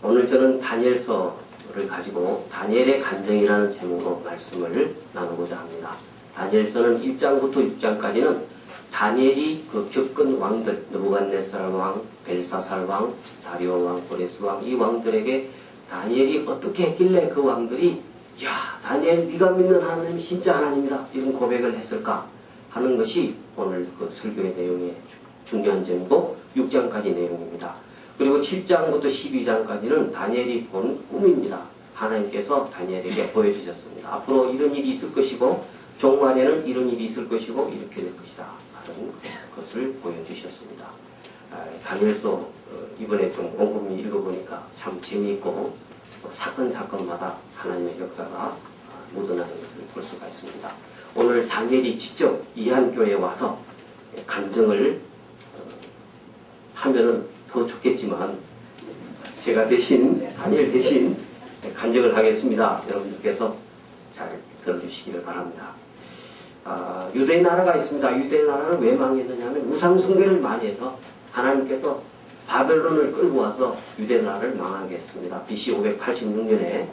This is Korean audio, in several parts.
오늘 저는 다니엘서를 가지고 다니엘의 간증이라는 제목으로 말씀을 나누고자 합니다. 다니엘서는 1장부터 6장까지는 다니엘이 그 겪은 왕들, 느부갓네살 왕, 벨사살 왕, 다리오 왕, 고레스 왕, 이 왕들에게 다니엘이 어떻게 했길래 그 왕들이 야, 다니엘 네가 믿는 하나님이 진짜 하나님이다 이런 고백을 했을까 하는 것이 오늘 그 설교의 내용의 중요한 점이고 6장까지 내용입니다. 그리고 7장부터 12장까지는 다니엘이 본 꿈입니다. 하나님께서 다니엘에게 보여주셨습니다. 앞으로 이런 일이 있을 것이고 종말에는 이런 일이 있을 것이고 이렇게 될 것이다 하는 것을 보여주셨습니다. 다니엘서 이번에 좀 곰곰이 읽어보니까 참 재미있고 사건마다 하나님의 역사가 묻어나는 것을 볼 수가 있습니다. 오늘 다니엘이 직접 이한교회에 와서 간증을 하면은 더 좋겠지만 제가 대신 다니엘 대신 간증을 하겠습니다. 여러분들께서 잘 들어주시기를 바랍니다. 유대 나라가 있습니다. 유대 나라는 왜 망했느냐면 우상 숭배를 많이 해서 하나님께서 바벨론을 끌고 와서 유대 나라를 망하게 했습니다. BC 586년에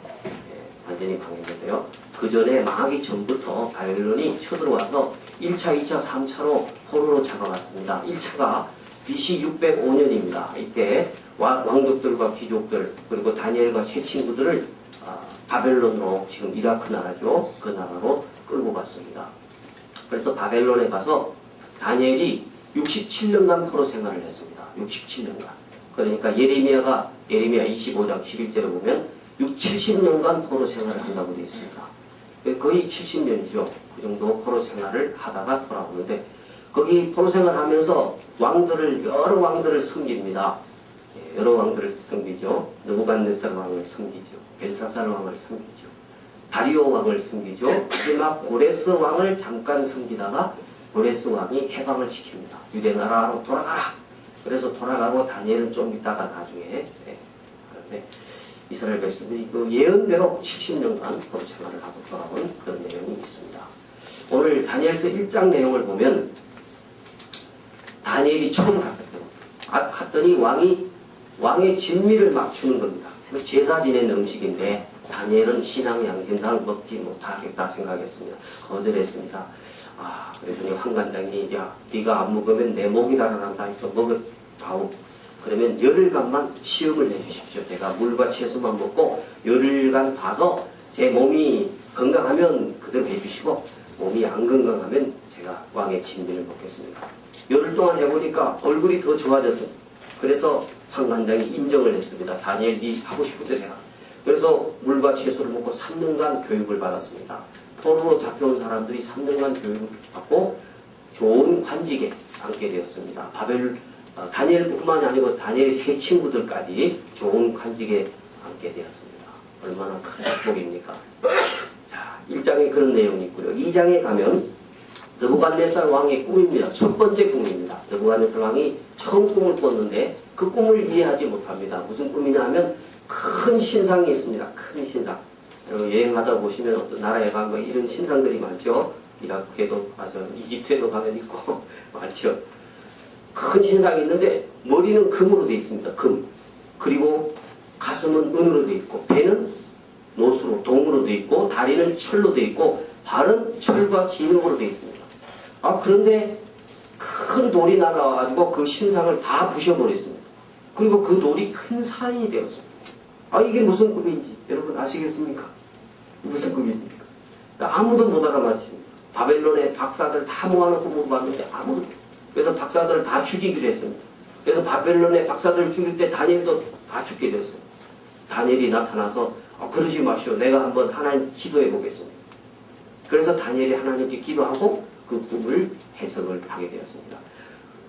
완전히 망했는데요. 그 전에 망하기 전부터 바벨론이 쳐들어와서 1차, 2차, 3차로 포로로 잡아갔습니다. 1차가 BC 605년입니다. 이때 왕족들과 귀족들 그리고 다니엘과 세 친구들을 바벨론으로 지금 이라크 나라죠. 그 나라로 끌고 갔습니다. 그래서 바벨론에 가서 다니엘이 67년간 포로 생활을 했습니다. 67년간. 그러니까 예레미야 25장 11절에 보면 70년간 포로 생활을 한다고 되어 있습니다. 거의 70년이죠. 그 정도 포로 생활을 하다가 돌아오는데 거기 포로 생활하면서 여러 왕들을 섬깁니다. 여러 왕들을 섬기죠. 느부갓네살 왕을 섬기죠. 벨사살 왕을 섬기죠. 다리오 왕을 섬기죠. 마지막 고레스 왕을 잠깐 섬기다가 고레스 왕이 해방을 시킵니다. 유대 나라로 돌아가라. 그래서 돌아가고 다니엘은 좀 있다가 나중에 이스라엘 백성들이 그 예언대로 70년간 포로 생활을 하고 돌아온 그런 내용이 있습니다. 오늘 다니엘서 1장 내용을 보면 다니엘이 처음 갔더니 왕의 진미를 막 주는 겁니다. 제사 지낸 음식인데 다니엘은 신앙 양심상 먹지 못하겠다 생각했습니다. 거절했습니다. 그랬더니 황관장이 야 네가 안 먹으면 내 목이 달아난다 해서 먹었다오. 그러면 열흘간만 시험을 해주십시오. 제가 물과 채소만 먹고 열흘간 봐서 제 몸이 건강하면 그대로 해주시고 몸이 안 건강하면 제가 왕의 진미를 먹겠습니다. 열흘 동안 해보니까 얼굴이 더 좋아졌어요. 그래서 황관장이 인정을 했습니다. 다니엘 네 하고 싶은 대로 해라. 그래서 물과 채소를 먹고 3년간 교육을 받았습니다. 포로로 잡혀온 사람들이 3년간 교육을 받고 좋은 관직에 앉게 되었습니다. 다니엘뿐만이 아니고 다니엘의 세 친구들까지 좋은 관직에 앉게 되었습니다. 얼마나 큰 축복입니까? 자, 1장에 그런 내용이 있고요. 2장에 가면 느부갓네살 왕의 꿈입니다. 첫 번째 꿈입니다. 느부갓네살 왕이 처음 꿈을 꿨는데 그 꿈을 이해하지 못합니다. 무슨 꿈이냐 하면 큰 신상이 있습니다. 큰 신상. 여행하다 보시면 어떤 나라에 가면 이런 신상들이 많죠. 이라크에도 이집트에도 가면 있고 많죠. 큰 신상이 있는데 머리는 금으로 되어 있습니다. 금. 그리고 가슴은 은으로 되어 있고 배는 노수로 동으로 되어 있고 다리는 철로 되어 있고 발은 철과 진흙으로 되어 있습니다. 그런데 큰 돌이 날아와가지고 그 신상을 다 부셔버렸습니다. 그리고 그 돌이 큰 산이 되었습니다. 이게 무슨 꿈인지 여러분 아시겠습니까? 무슨 꿈입니까? 아무도 못 알아맞힙니다. 바벨론의 박사들 다 모아놓고 물어봤는데 아무도. 그래서 박사들을 다 죽이기로 했습니다. 그래서 바벨론의 박사들을 죽일 때 다니엘도 다 죽게 됐어요. 다니엘이 나타나서 그러지 마시오. 내가 한번 하나님 기도해 보겠습니다. 그래서 다니엘이 하나님께 기도하고 그 꿈을 해석을 하게 되었습니다.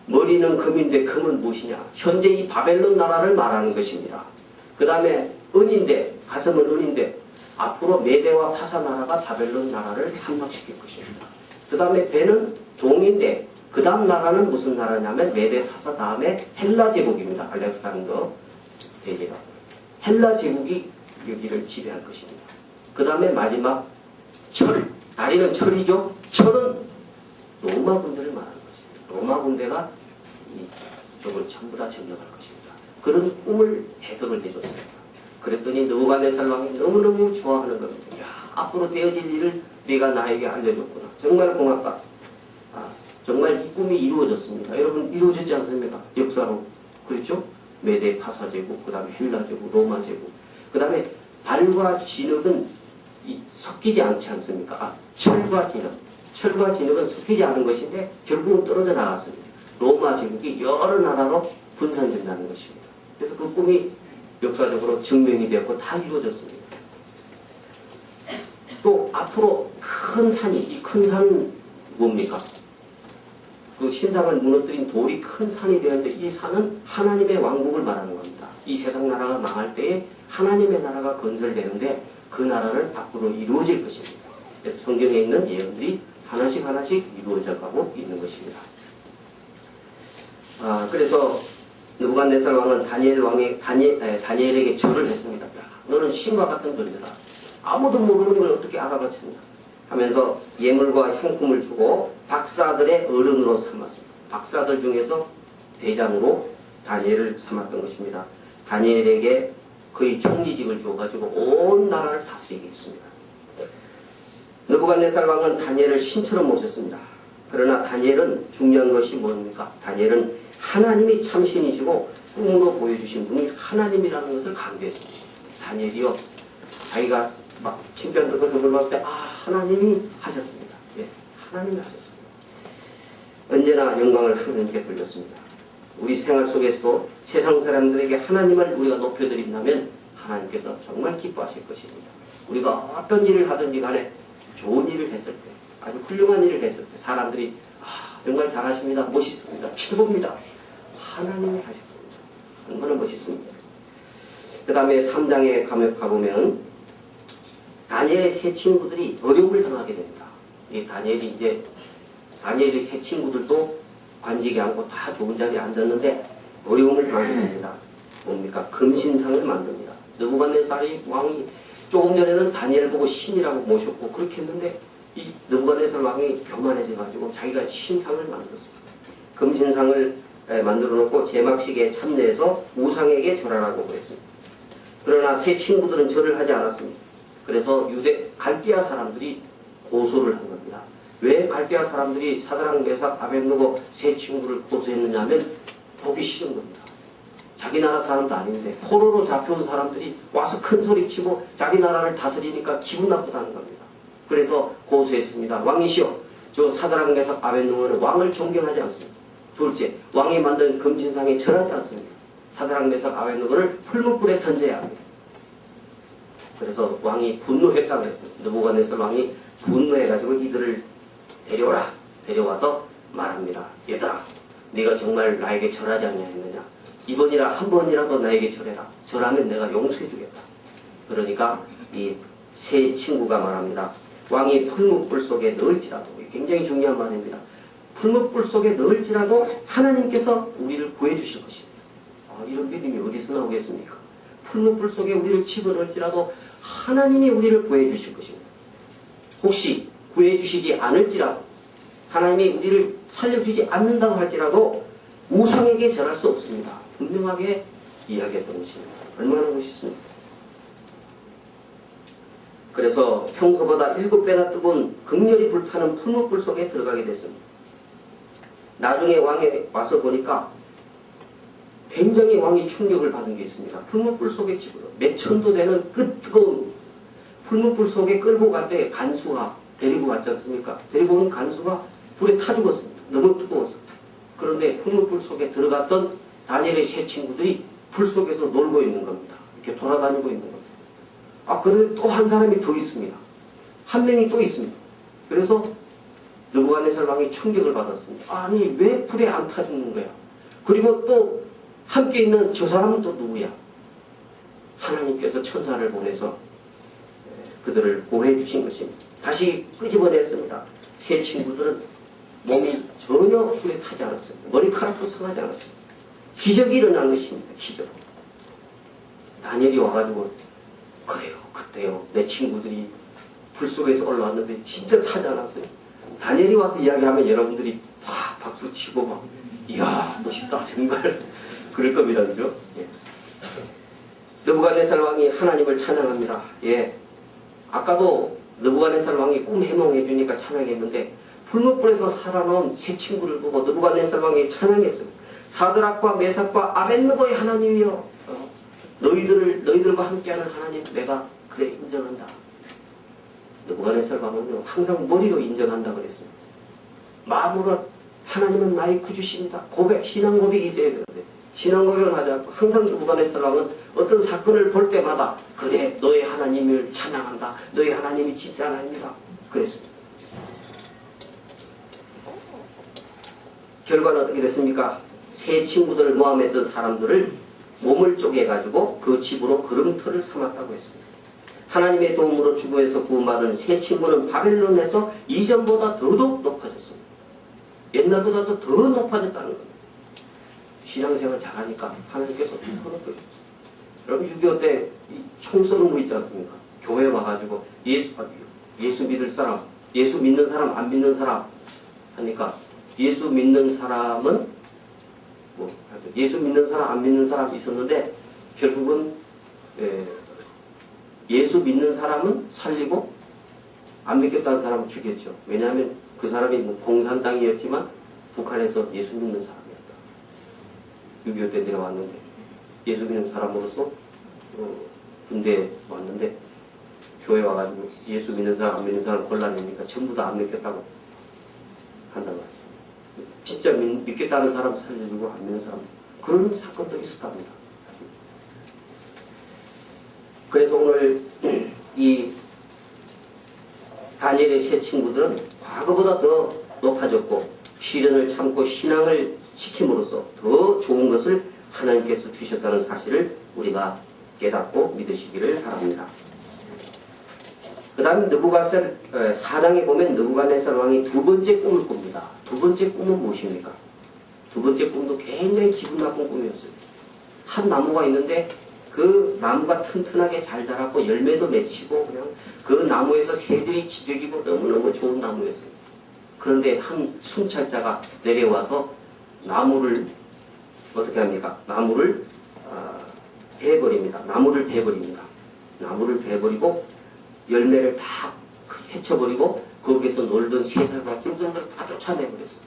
머리는 금인데 금은 무엇이냐? 현재 이 바벨론 나라를 말하는 것입니다. 그 다음에 은인데 가슴은 은인데 앞으로 메대와 파사 나라가 바벨론 나라를 함락시킬 것입니다. 그 다음에 배는 동인데 그 다음 나라는 무슨 나라냐면 메대 파사 다음에 헬라 제국입니다. 알렉산더 대제가 헬라 제국이 여기를 지배할 것입니다. 그 다음에 마지막 철, 다리는 철이죠. 철은 로마 군대를 말하는 것입니다. 로마 군대가 이쪽을 전부 다 점령할 것입니다. 그런 꿈을 해석을 해줬습니다. 그랬더니 느부갓네살 왕이 너무너무 좋아하는 겁니다. 야, 앞으로 되어질 일을 네가 나에게 알려줬구나. 정말 고맙다. 정말 이 꿈이 이루어졌습니다. 여러분 이루어졌지 않습니까? 역사로. 그렇죠? 메데 파사 제국, 그 다음에 헬라 제국, 로마 제국. 그 다음에 발과 진흙은 섞이지 않지 않습니까? 철과 진흙. 철과 진흙은 섞이지 않은 것인데 결국은 떨어져 나갔습니다. 로마 제국이 여러 나라로 분산된다는 것입니다. 그래서 그 꿈이 역사적으로 증명이 되었고 다 이루어졌습니다. 또 앞으로 큰 산이, 이 큰 산은 뭡니까? 그 신상을 무너뜨린 돌이 큰 산이 되었는데 이 산은 하나님의 왕국을 말하는 겁니다. 이 세상 나라가 망할 때에 하나님의 나라가 건설되는데 그 나라는 앞으로 이루어질 것입니다. 그래서 성경에 있는 예언들이 하나씩 하나씩 이루어져 가고 있는 것입니다. 그래서 느부갓네살 왕은 다니엘에게 절을 했습니다. 야, 너는 신과 같은 존재다. 아무도 모르는 걸 어떻게 알아봤느냐 하면서 예물과 향품을 주고 박사들의 어른으로 삼았습니다. 박사들 중에서 대장으로 다니엘을 삼았던 것입니다. 다니엘에게 거의 총리직을 주어가지고 온 나라를 다스리게 했습니다. 느부갓네살 왕은 다니엘을 신처럼 모셨습니다. 그러나 다니엘은 중요한 것이 뭡니까? 다니엘은 하나님이 참신이시고 꿈으로 보여주신 분이 하나님이라는 것을 강조했습니다. 다니엘이요, 자기가 막 칭찬 듣고서 물어봤을 때 하나님이 하셨습니다. 예, 하나님이 하셨습니다. 언제나 영광을 하나님께 돌렸습니다. 우리 생활 속에서도 세상 사람들에게 하나님을 우리가 높여드린다면 하나님께서 정말 기뻐하실 것입니다. 우리가 어떤 일을 하든지 간에 좋은 일을 했을 때, 아주 훌륭한 일을 했을 때 사람들이 정말 잘하십니다. 멋있습니다. 최고입니다. 하나님이 하셨습니다. 얼마나 멋있습니다. 그 다음에 3장에 가보면 다니엘의 세 친구들이 어려움을 당하게 됩니다. 이 다니엘의 세 친구들도 관직에 앉고 다 좋은 자리에 앉았는데 어려움을 당하게 됩니다. 뭡니까? 금신상을 만듭니다. 느부갓네살이 왕이 조금 전에는 다니엘을 보고 신이라고 모셨고 그렇게 했는데 이 느부갓네살 왕이 교만해져가지고 자기가 신상을 만들었습니다. 금신상을 만들어 놓고 제막식에 참여해서 우상에게 절하라고 그랬습니다. 그러나 세 친구들은 절을 하지 않았습니다. 그래서 유대 갈대아 사람들이 고소를 한 겁니다. 왜 갈대아 사람들이 사드락, 메삭, 아벳느고 세 친구를 고소했느냐 하면 보기 싫은 겁니다. 자기 나라 사람도 아닌데 포로로 잡혀온 사람들이 와서 큰 소리치고 자기 나라를 다스리니까 기분 나쁘다는 겁니다. 그래서 고소했습니다. 왕이시여, 저 사드락, 메삭, 아벳느고는 왕을 존경하지 않습니다. 둘째, 왕이 만든 금신상에 절하지 않습니다. 사드락, 메삭, 아벳느고를 풀무불에 던져야 합니다. 그래서 왕이 분노했다고 했습니다. 느부갓네살 왕이 분노해가지고 이들을 데려오라. 데려와서 말합니다. 얘들아, 네가 정말 나에게 절하지 않냐 했느냐. 이번이라 한 번이라도 나에게 절해라. 절하면 내가 용서해주겠다. 그러니까 이 세 친구가 말합니다. 왕이 풀무불 속에 넣을지라도, 굉장히 중요한 말입니다. 풀무불 속에 넣을지라도 하나님께서 우리를 구해주실 것입니다. 이런 믿음이 어디서 나오겠습니까? 풀무불 속에 우리를 집어넣을지라도 하나님이 우리를 구해주실 것입니다. 혹시 구해주시지 않을지라도, 하나님이 우리를 살려주지 않는다고 할지라도 우상에게 절할 수 없습니다. 분명하게 이야기했던 것입니다. 얼마나 멋있습니까? 그래서 평소보다 7배나 뜨거운 극렬히 불타는 풀무불 속에 들어가게 됐습니다. 나중에 왕에 와서 보니까 굉장히 왕이 충격을 받은 게 있습니다. 풀무불 속에 집어넣어 몇 천도 되는 그 뜨거운 풀무불 속에 끌고 갈 때 간수가 데리고 왔지 않습니까? 데리고 온 간수가 불에 타 죽었습니다. 너무 뜨거워서. 그런데 풀무불 속에 들어갔던 다니엘의 세 친구들이 불 속에서 놀고 있는 겁니다. 이렇게 돌아다니고 있는 겁니다. 그런데 또 한 사람이 더 있습니다. 한 명이 또 있습니다. 그래서 느부갓네살 왕이 충격을 받았습니다. 아니, 왜 불에 안 타 죽는 거야? 그리고 또 함께 있는 저 사람은 또 누구야? 하나님께서 천사를 보내서 그들을 보호해 주신 것입니다. 다시 끄집어냈습니다. 세 친구들은 몸이 전혀 불에 타지 않았습니다. 머리카락도 상하지 않았습니다. 기적이 일어난 것입니다. 기적. 다니엘이 와가지고 그래요, 그때요, 내 친구들이 불 속에서 올라왔는데 진짜 타지 않았어요. 다니엘이 와서 이야기하면 여러분들이 박수 치고 이야 멋있다 정말 그럴 겁니다. 그죠? 예. 느부갓네살 왕이 하나님을 찬양합니다. 예, 아까도 느부갓네살 왕이 꿈 해몽해 주니까 찬양했는데 풀무불에서 살아나온 세 친구를 보고 느부갓네살 왕이 찬양했습니다. 사드락과 메삭과 아벳느고의 하나님이여, 너희들과 함께하는 하나님 내가 그래 인정한다. 느부갓네살 왕은요 항상 머리로 인정한다 그랬습니다. 마음으로 하나님은 나의 구주십니다. 고백, 신앙 고백이 있어야 되는데 신앙 고백을 하지 않고 항상 느부갓네살 왕은 어떤 사건을 볼 때마다 그래 너의 하나님을 찬양한다. 너의 하나님이 진짜 하나님이다. 그랬습니다. 결과는 어떻게 됐습니까? 세 친구들을 모함했던 사람들을 몸을 쪼개가지고 그 집으로 걸음터를 삼았다고 했습니다. 하나님의 도움으로 주거에서 구원받은 세 친구는 바벨론에서 이전보다 더더욱 높아졌습니다. 옛날보다도 더 높아졌다는 겁니다. 신앙생활 잘하니까 하나님께서 더 높여주셨어요. 여러분 6.25 때 총 쏘는 거 있지 않습니까? 교회 와가지고 예수 믿을 사람, 예수 믿는 사람, 안 믿는 사람 하니까 예수 믿는 사람은 예수 믿는 사람, 안 믿는 사람 있었는데 결국은 예수 믿는 사람은 살리고 안 믿겠다는 사람은 죽였죠. 왜냐하면 그 사람이 공산당이었지만 북한에서 예수 믿는 사람이었다. 6.25 때 내려왔는데 예수 믿는 사람으로서 군대에 왔는데 교회 와가지고 예수 믿는 사람, 안 믿는 사람 골라내니까 전부 다 안 믿겠다고 한다고 하죠. 진짜 믿겠다는 사람 살려주고 안 믿는 사람 그런 사건도 있었답니다. 그래서 오늘 이 다니엘의 세 친구들은 과거보다 더 높아졌고 시련을 참고 신앙을 지킴으로써 더 좋은 것을 하나님께서 주셨다는 사실을 우리가 깨닫고 믿으시기를 바랍니다. 그 다음 느부갓네살 4장에 보면 느부갓네살 왕이 두 번째 꿈을 꿉니다. 두 번째 꿈은 무엇입니까? 두 번째 꿈도 굉장히 기분 나쁜 꿈이었어요. 한 나무가 있는데 그 나무가 튼튼하게 잘 자랐고 열매도 맺히고 그냥 그 나무에서 새들이 지저귀고 너무너무 좋은 나무였어요. 그런데 한 순찰자가 내려와서 나무를 어떻게 합니까? 나무를 베버립니다. 나무를 베버리고 열매를 다 헤쳐버리고 거기에서 놀던 새들과 짐승들을 다 쫓아내버렸어요.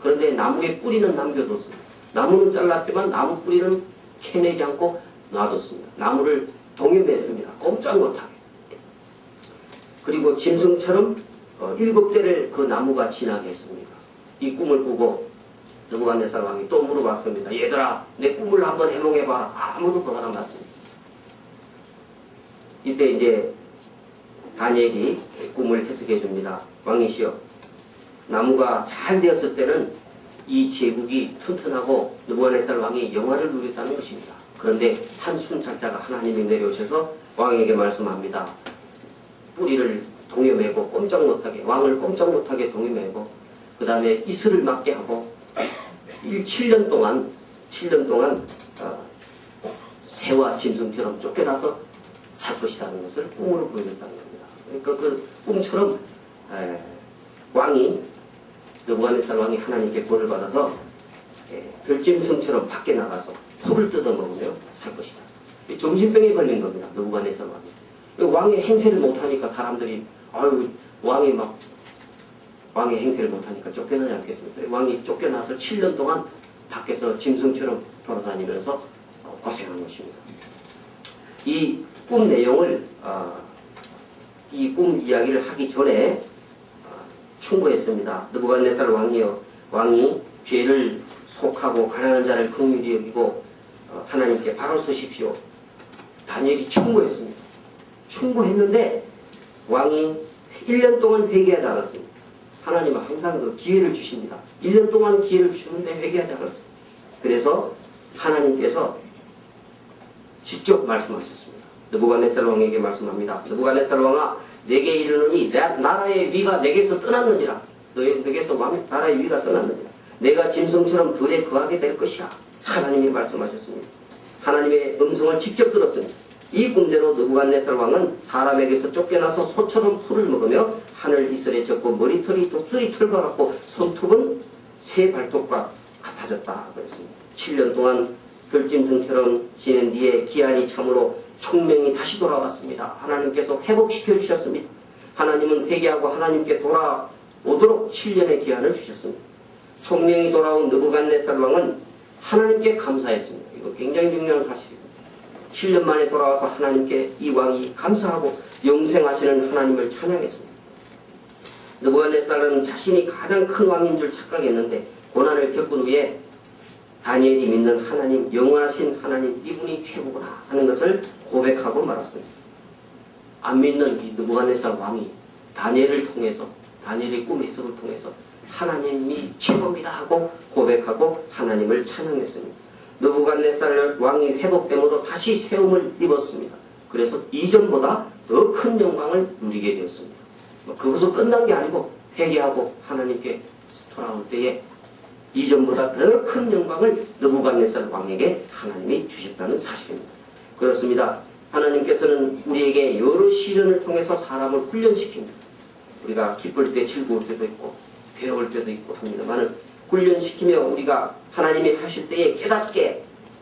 그런데 나무의 뿌리는 남겨뒀어요. 나무는 잘랐지만 나무 뿌리는 캐내지 않고 놔뒀습니다. 나무를 동요했습니다. 꼼짝 못하게. 그리고 짐승처럼 7대를 그 나무가 지나게 했습니다. 이 꿈을 꾸고 느부갓네살 왕이 또 물어봤습니다. 얘들아 내 꿈을 한번 해몽해봐라. 아무도 그 사람 맞습니다. 이때 이제 다니엘이 꿈을 해석해 줍니다. 왕이시여, 나무가 잘 되었을 때는 이 제국이 튼튼하고 느부갓네살 왕이 영화를 누렸다는 것입니다. 그런데 한 순찰자가 하나님이 내려오셔서 왕에게 말씀합니다. 뿌리를 동여매고 꼼짝 못하게, 왕을 꼼짝 못하게 동여매고 그 다음에 이슬을 맞게 하고 7년 동안 새와 짐승처럼 쫓겨나서 살 것이라는 것을 꿈으로 보여줬다는 겁니다. 그러니까 그 꿈처럼 느부갓네살 왕이 하나님께 본을 받아서 들짐승처럼 밖에 나가서 풀을 뜯어먹으며 살 것이다. 정신병에 걸린 겁니다. 느부갓네살 왕이. 왕의 행세를 못하니까 사람들이 왕의 행세를 못하니까 쫓겨나지 않겠습니까? 왕이 쫓겨나서 7년 동안 밖에서 짐승처럼 돌아다니면서 고생한 것입니다. 이 꿈 내용을 이 꿈 이야기를 하기 전에 충고했습니다. 느부갓네살 왕이 죄를 속하고 가난한 자를 긍휼히 여기고 하나님께 바로 서십시오. 다니엘이 충고했습니다. 충고했는데 왕이 1년 동안 회개하지 않았습니다. 하나님은 항상 그 기회를 주십니다. 1년 동안 기회를 주는데 회개하지 않았습니다. 그래서 하나님께서 직접 말씀하셨습니다. 느부갓네살 왕에게 말씀합니다. 느부갓네살 왕아, 내게 이르노니 나라의 위가 내게서 떠났느니라. 너에게서 나라의 위가 떠났느니라. 내가 짐승처럼 들에 거하게 될 것이야. 하나님이 말씀하셨습니다. 하나님의 음성을 직접 들었습니다. 이 꿈대로 느부갓네살 왕은 사람에게서 쫓겨나서 소처럼 풀을 먹으며 하늘 이슬에 젖고 머리털이 독수리 털과 같고 손톱은 새 발톱과 같아졌다 그랬습니다. 7년 동안 들짐승처럼 지낸 뒤에 기한이 참으로 총명이 다시 돌아왔습니다. 하나님께서 회복시켜 주셨습니다. 하나님은 회개하고 하나님께 돌아오도록 7년의 기한을 주셨습니다. 총명이 돌아온 느부갓네살 왕은 하나님께 감사했습니다. 이거 굉장히 중요한 사실입니다. 7년 만에 돌아와서 하나님께 이 왕이 감사하고 영생하시는 하나님을 찬양했습니다. 느부갓네살은 자신이 가장 큰 왕인 줄 착각했는데 고난을 겪은 후에 다니엘이 믿는 하나님, 영원하신 하나님, 이분이 최고구나 하는 것을 고백하고 말았습니다. 안 믿는 이 느부갓네살 왕이 다니엘을 통해서, 다니엘의 꿈 해석을 통해서 하나님이 최고입니다 하고 고백하고 하나님을 찬양했습니다. 느부갓네살 왕이 회복됨으로 다시 세움을 입었습니다. 그래서 이전보다 더 큰 영광을 누리게 되었습니다. 그것도 끝난 게 아니고 회개하고 하나님께 돌아올 때에 이전보다 더 큰 영광을 느부갓네살 왕에게 하나님이 주셨다는 사실입니다. 그렇습니다. 하나님께서는 우리에게 여러 시련을 통해서 사람을 훈련시킵니다. 우리가 기쁠 때 즐거울 때도 있고 괴로울 때도 있고 합니다만 훈련시키며 우리가 하나님이 하실 때에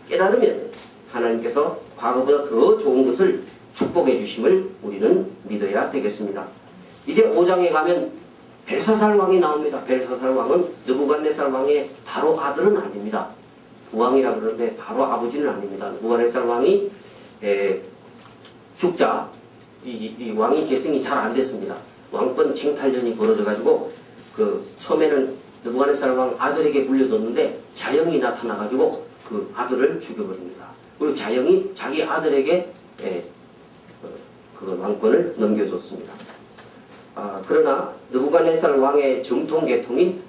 깨달으면 하나님께서 과거보다 더 좋은 것을 축복해 주심을 우리는 믿어야 되겠습니다. 이제 5장에 가면 벨사살 왕이 나옵니다. 벨사살 왕은 느부갓네살 왕의 바로 아들은 아닙니다. 부왕이라 그러는데 바로 아버지는 아닙니다. 느부갓네살 왕이 죽자 이 왕이 계승이 잘 안 됐습니다. 왕권 쟁탈전이 벌어져가지고 처음에는 느부갓네살 왕 아들에게 물려줬는데 자영이 나타나가지고 그 아들을 죽여버립니다. 그리고 자영이 자기 아들에게 그 왕권을 넘겨줬습니다. 그러나 느부갓네살 왕의 정통 계통인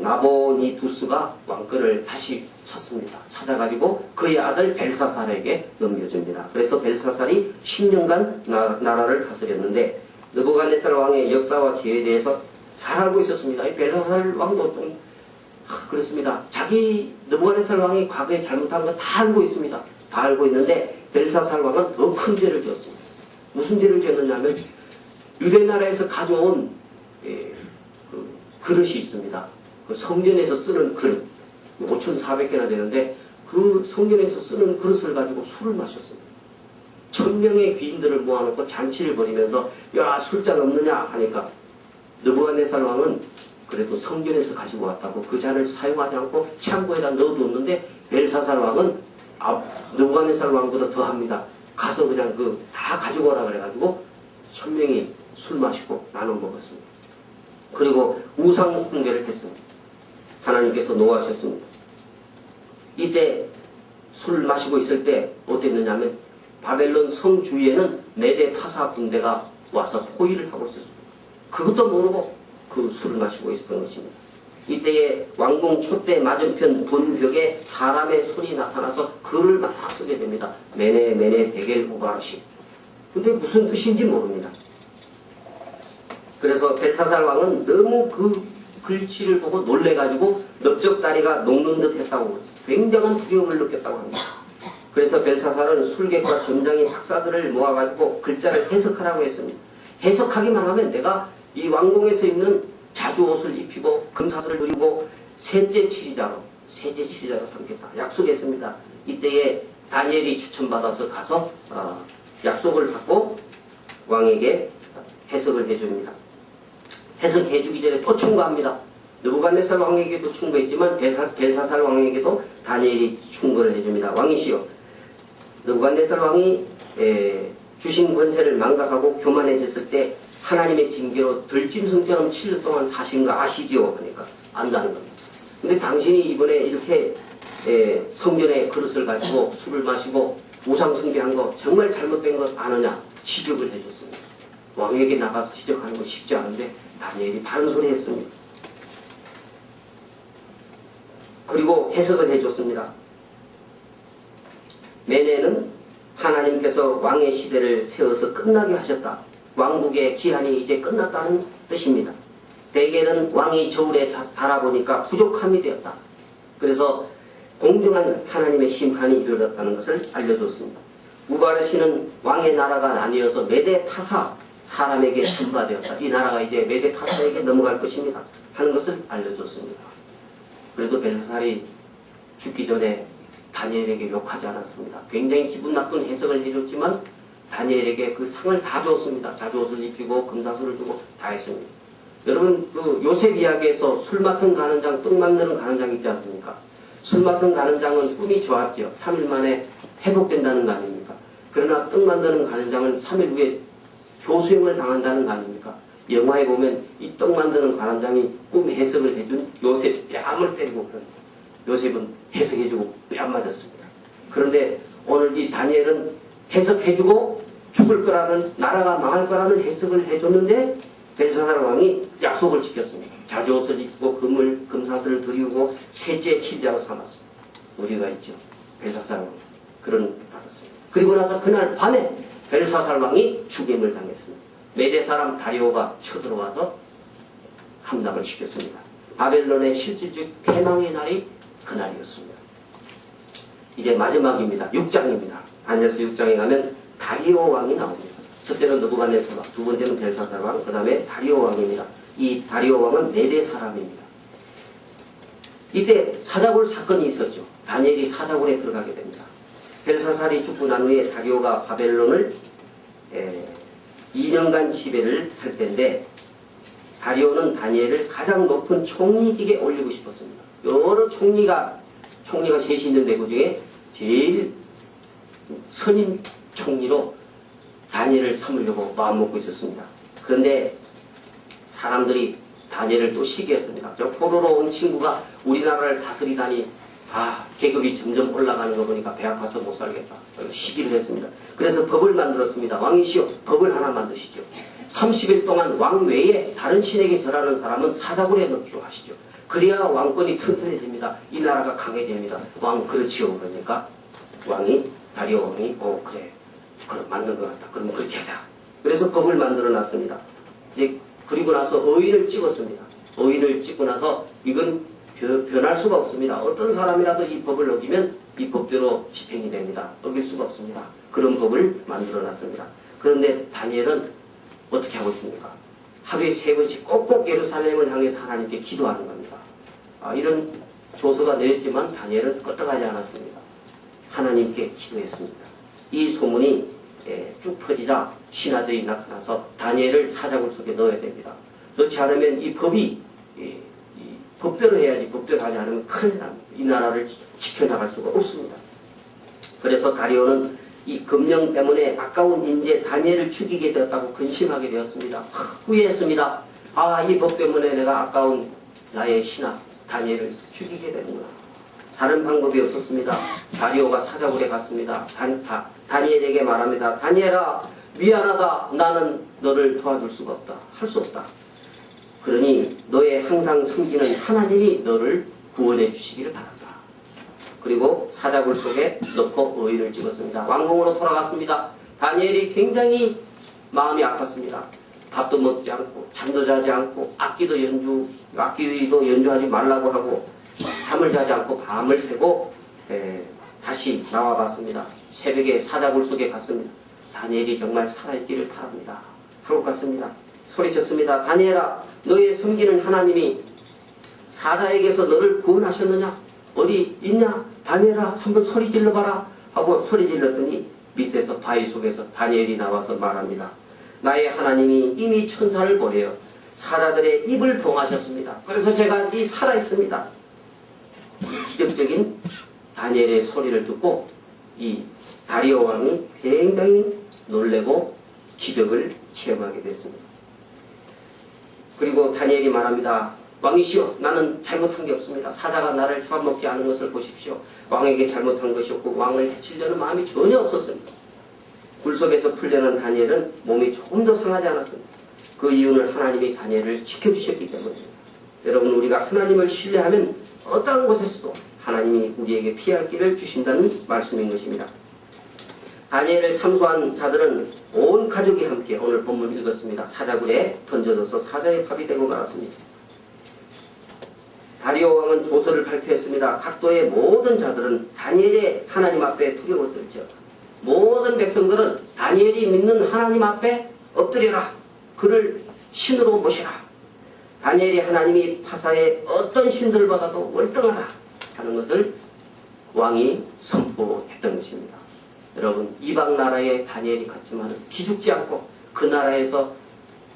나보니두스가 왕권을 다시 찾습니다. 찾아가지고 그의 아들 벨사살에게 넘겨줍니다. 그래서 벨사살이 10년간 나라를 다스렸는데 느부갓네살 왕의 역사와 지혜에 대해서 잘 알고 있었습니다. 이 벨사살 왕도 좀 그렇습니다. 자기 느부갓네살 왕이 과거에 잘못한 거 다 알고 있습니다. 다 알고 있는데 벨사살 왕은 더 큰 죄를 지었습니다. 무슨 죄를 지었느냐면 유대 나라에서 가져온 그 그릇이 있습니다. 그 성전에서 쓰는 그릇 5,400개나 되는데 그 성전에서 쓰는 그릇을 가지고 술을 마셨습니다. 1000명의 귀인들을 모아놓고 잔치를 벌이면서 야 술잔 없느냐 하니까 느부갓네살 왕은 그래도 성전에서 가지고 왔다고 그 잔을 사용하지 않고 창고에다 넣어두었는데 벨사살 왕은 느부갓네살 왕보다 더합니다. 가서 그냥 다 가지고 오라 그래가지고 1000명이 술 마시고 나눠 먹었습니다. 그리고 우상 숭배를 했습니다. 하나님께서 노하셨습니다. 이때 술 마시고 있을 때 어땠느냐면 바벨론 성 주위에는 메대 파사 군대가 와서 호위를 하고 있었습니다. 그것도 모르고 그 술을 마시고 있었던 것입니다. 이때에 왕궁 촛대 맞은편 본벽에 사람의 손이 나타나서 글을 막 쓰게 됩니다. 메네 데겔 오바르시. 근데 무슨 뜻인지 모릅니다. 그래서 벨사살 왕은 너무 그 글씨를 보고 놀래가지고 넓적다리가 녹는 듯 했다고 굉장한 두려움을 느꼈다고 합니다. 그래서 벨사살은 술객과 점장의 박사들을 모아가지고 글자를 해석하라고 했습니다. 해석하기만 하면 내가 이 왕궁에서 입는 자주옷을 입히고 금사슬을 누리고 셋째 치리자로 삼겠다 약속했습니다. 이때에 다니엘이 추천받아서 가서 약속을 받고 왕에게 해석을 해줍니다. 해석해주기 전에 또 충고합니다. 느부갓네살 왕에게도 충고했지만 벨사살 왕에게도 다니엘이 충고를 해줍니다. 왕이시여, 느부갓네살 왕이 주신 권세를 망각하고 교만해졌을 때 하나님의 징계로 들짐승처럼 7년 동안 사신 거 아시지요? 하니까 안다는 겁니다. 근데 당신이 이번에 이렇게 성전에 그릇을 가지고 술을 마시고 우상숭배한 거 정말 잘못된 것 아느냐? 지적을 해줬습니다. 왕에게 나가서 지적하는 거 쉽지 않은데 다니엘이 바른 소리 했습니다. 그리고 해석을 해줬습니다. 메네는 하나님께서 왕의 시대를 세워서 끝나게 하셨다. 왕국의 기한이 이제 끝났다는 뜻입니다. 데겔은 왕이 저울에 달아보니까 부족함이 되었다. 그래서 공정한 하나님의 심판이 이르렀다는 것을 알려줬습니다. 우바르시는 왕의 나라가 나뉘어서 메데파사 사람에게 분바되었다. 이 나라가 이제 메데파사에게 넘어갈 것입니다. 하는 것을 알려줬습니다. 그래도 벨사살이 죽기 전에 다니엘에게 욕하지 않았습니다. 굉장히 기분 나쁜 해석을 해줬지만 다니엘에게 그 상을 다 줬습니다. 자주옷을 입히고 금사슬을 주고 다 했습니다. 여러분 그 요셉 이야기에서 술 맡은 가는장, 떡 만드는 가는장 있지 않습니까? 술 맡은 가는장은 꿈이 좋았죠. 3일 만에 회복된다는 거 아닙니까? 그러나 떡 만드는 가는장은 3일 후에 교수형을 당한다는 거 아닙니까? 영화에 보면 이 떡 만드는 가는장이 꿈 해석을 해준 요셉 뺨을 때리고 그럽니다. 요셉은 해석해주고 뺨 맞았습니다. 그런데 오늘 이 다니엘은 해석해주고 죽을 거라는, 나라가 망할 거라는 해석을 해줬는데 벨사살 왕이 약속을 지켰습니다. 자주옷을 입고 금사슬을 드리우고 셋째 치자로 삼았습니다. 우리가 있죠. 벨사살 왕이 그런 받았습니다. 그리고 나서 그날 밤에 벨사살 왕이 죽임을 당했습니다. 메대 사람 다리오가 쳐들어와서 함락을 시켰습니다. 바벨론의 실질적 패망의 날이 그날이었습니다. 이제 마지막입니다. 6장입니다. 다니엘서 6장에 가면 다리오 왕이 나옵니다. 첫째는 느부갓네살 왕, 두 번째는 벨사살 왕, 그 다음에 다리오 왕입니다. 이 다리오 왕은 메대 사람입니다. 이때 사자굴 사건이 있었죠. 다니엘이 사자굴에 들어가게 됩니다. 벨사살이 죽고 난 후에 다리오가 바벨론을 2년간 지배를 할 때인데 다리오는 다니엘을 가장 높은 총리직에 올리고 싶었습니다. 여러 총리가 셋이 있는데 그 중에 제일 선임 총리로 다니엘을 삼으려고 마음먹고 있었습니다. 그런데 사람들이 다니엘을 또 시기했습니다. 저 포로로 온 친구가 우리나라를 다스리다니 계급이 점점 올라가는 거 보니까 배 아파서 못 살겠다. 시기를 했습니다. 그래서 법을 만들었습니다. 왕이시여 법을 하나 만드시죠. 30일 동안 왕 외에 다른 신에게 절하는 사람은 사자굴에 넣기로 하시죠. 그래야 왕권이 튼튼해집니다. 이 나라가 강해집니다. 왕 그렇지요. 그러니까 왕이 다리오 왕이 그래 그럼 맞는 것 같다. 그럼 그렇게 하자. 그래서 법을 만들어 놨습니다. 이제 그리고 나서 의인을 찍었습니다. 의인을 찍고 나서 이건 변할 수가 없습니다. 어떤 사람이라도 이 법을 어기면 이 법대로 집행이 됩니다. 어길 수가 없습니다. 그런 법을 만들어 놨습니다. 그런데 다니엘은 어떻게 하고 있습니까? 하루에 3번씩 꼭꼭 예루살렘을 향해서 하나님께 기도하는 겁니다. 이런 조서가 내렸지만 다니엘은 껐떡하지 않았습니다. 하나님께 기도했습니다. 이 소문이 쭉 퍼지자 신하들이 나타나서 다니엘을 사자굴 속에 넣어야 됩니다. 넣지 않으면 이 법이 법대로 해야지 법대로 하지 않으면 큰일 납니다. 이 나라를 지켜나갈 수가 없습니다. 그래서 다리오는 이 금령 때문에 아까운 인재 다니엘을 죽이게 되었다고 근심하게 되었습니다. 후회했습니다. 이 법 때문에 내가 아까운 나의 신하 다니엘을 죽이게 되는구나. 다른 방법이 없었습니다. 다리오가 사자굴에 갔습니다. 다니엘에게 말합니다. 다니엘아 미안하다. 나는 너를 도와줄 수가 없다. 할 수 없다. 그러니 너의 항상 섬기는 하나님이 너를 구원해 주시기를 바란다. 그리고 사자굴 속에 넣고 의인을 찍었습니다. 왕궁으로 돌아갔습니다. 다니엘이 굉장히 마음이 아팠습니다. 밥도 먹지 않고 잠도 자지 않고 악기도 연주하지 말라고 하고 잠을 자지 않고 밤을 새고 다시 나와봤습니다. 새벽에 사자굴 속에 갔습니다. 다니엘이 정말 살아있기를 바랍니다. 하고 갔습니다. 소리쳤습니다. 다니엘아 너의 섬기는 하나님이 사자에게서 너를 구원하셨느냐? 어디 있냐? 다니엘아 한번 소리 질러봐라 하고 소리 질렀더니 밑에서 바위 속에서 다니엘이 나와서 말합니다. 나의 하나님이 이미 천사를 보내어 사자들의 입을 봉하셨습니다. 그래서 제가 이 살아있습니다. 기적적인 다니엘의 소리를 듣고 이 다리오 왕이 굉장히 놀래고 기적을 체험하게 됐습니다. 그리고 다니엘이 말합니다. 왕이시여 나는 잘못한 게 없습니다. 사자가 나를 잡아먹지 않은 것을 보십시오. 왕에게 잘못한 것이 없고 왕을 해치려는 마음이 전혀 없었습니다. 굴속에서 풀려난 다니엘은 몸이 조금 더 상하지 않았습니다. 그 이유는 하나님이 다니엘을 지켜주셨기 때문입니다. 여러분 우리가 하나님을 신뢰하면 어떠한 곳에서도 하나님이 우리에게 피할 길을 주신다는 말씀인 것입니다. 다니엘을 참소한 자들은 온 가족이 함께 오늘 본문 읽었습니다. 사자굴에 던져져서 사자의 밥이 되고 말았습니다. 다리오 왕은 조서를 발표했습니다. 각도의 모든 자들은 다니엘의 하나님 앞에 투격을 떨죠. 모든 백성들은 다니엘이 믿는 하나님 앞에 엎드려라. 그를 신으로 모시라. 다니엘이 하나님이 파사의 어떤 신들보다도 월등하다 하는 것을 왕이 선포했던 것입니다. 여러분, 이방 나라에 다니엘이 갔지만 기죽지 않고 그 나라에서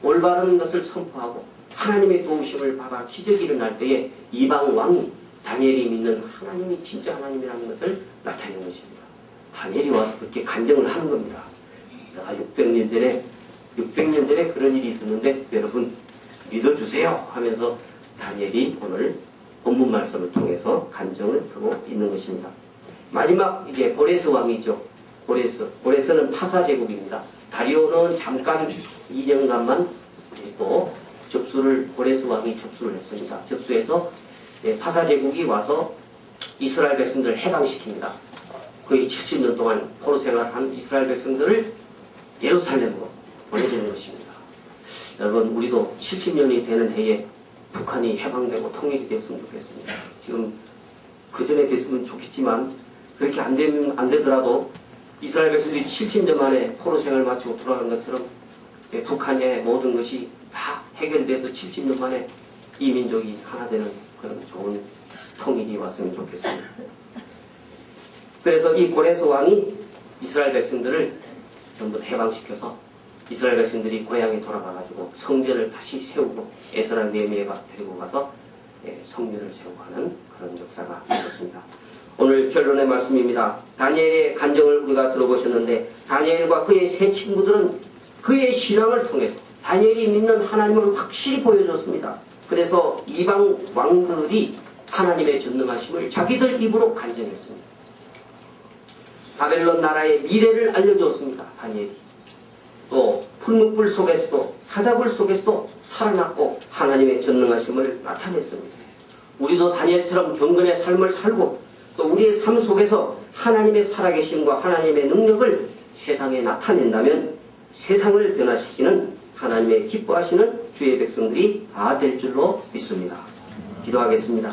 올바른 것을 선포하고 하나님의 도우심을 받아 기적이 일어날 때에 이방 왕이 다니엘이 믿는 하나님이 진짜 하나님이라는 것을 나타내는 것입니다. 다니엘이 와서 그렇게 간증을 하는 겁니다. 내가 600년 전에 그런 일이 있었는데 여러분 믿어주세요 하면서 다니엘이 오늘 본문 말씀을 통해서 간증을 하고 있는 것입니다. 마지막 이제 보레스 왕이죠. 보레스는 파사 제국입니다. 다리오는 잠깐 2년간만 또 보레스 왕이 접수를 했습니다. 접수해서 파사 제국이 와서 이스라엘 백성들을 해방시킵니다. 거의 70년 동안 포로 생활한 이스라엘 백성들을 예루살렘으로 보내주는 것입니다. 여러분, 우리도 70년이 되는 해에 북한이 해방되고 통일이 되었으면 좋겠습니다. 지금 그 전에 됐으면 좋겠지만 그렇게 안 되더라도 이스라엘 백성들이 70년 만에 포로 생활 마치고 돌아간 것처럼 북한의 모든 것이 다 해결돼서 70년 만에 이 민족이 하나 되는 그런 좋은 통일이 왔으면 좋겠습니다. 그래서 이 보레스 왕이 이스라엘 백성들을 전부 해방시켜서 이스라엘 백성들이 고향에 돌아가가지고 성전을 다시 세우고 에스라 느헤미야가 데리고 가서 성전을 세우고 하는 그런 역사가 있었습니다. 오늘 결론의 말씀입니다. 다니엘의 간증을 우리가 들어보셨는데 다니엘과 그의 세 친구들은 그의 신앙을 통해서 다니엘이 믿는 하나님을 확실히 보여줬습니다. 그래서 이방 왕들이 하나님의 전능하심을 자기들 입으로 간증했습니다. 바벨론 나라의 미래를 알려주었습니다. 다니엘이. 또 풀무불 속에서도 사자굴 속에서도 살아났고 하나님의 전능하심을 나타냈습니다. 우리도 다니엘처럼 경건의 삶을 살고 또 우리의 삶 속에서 하나님의 살아계심과 하나님의 능력을 세상에 나타낸다면 세상을 변화시키는 하나님의 기뻐하시는 주의 백성들이 다 될 줄로 믿습니다. 기도하겠습니다.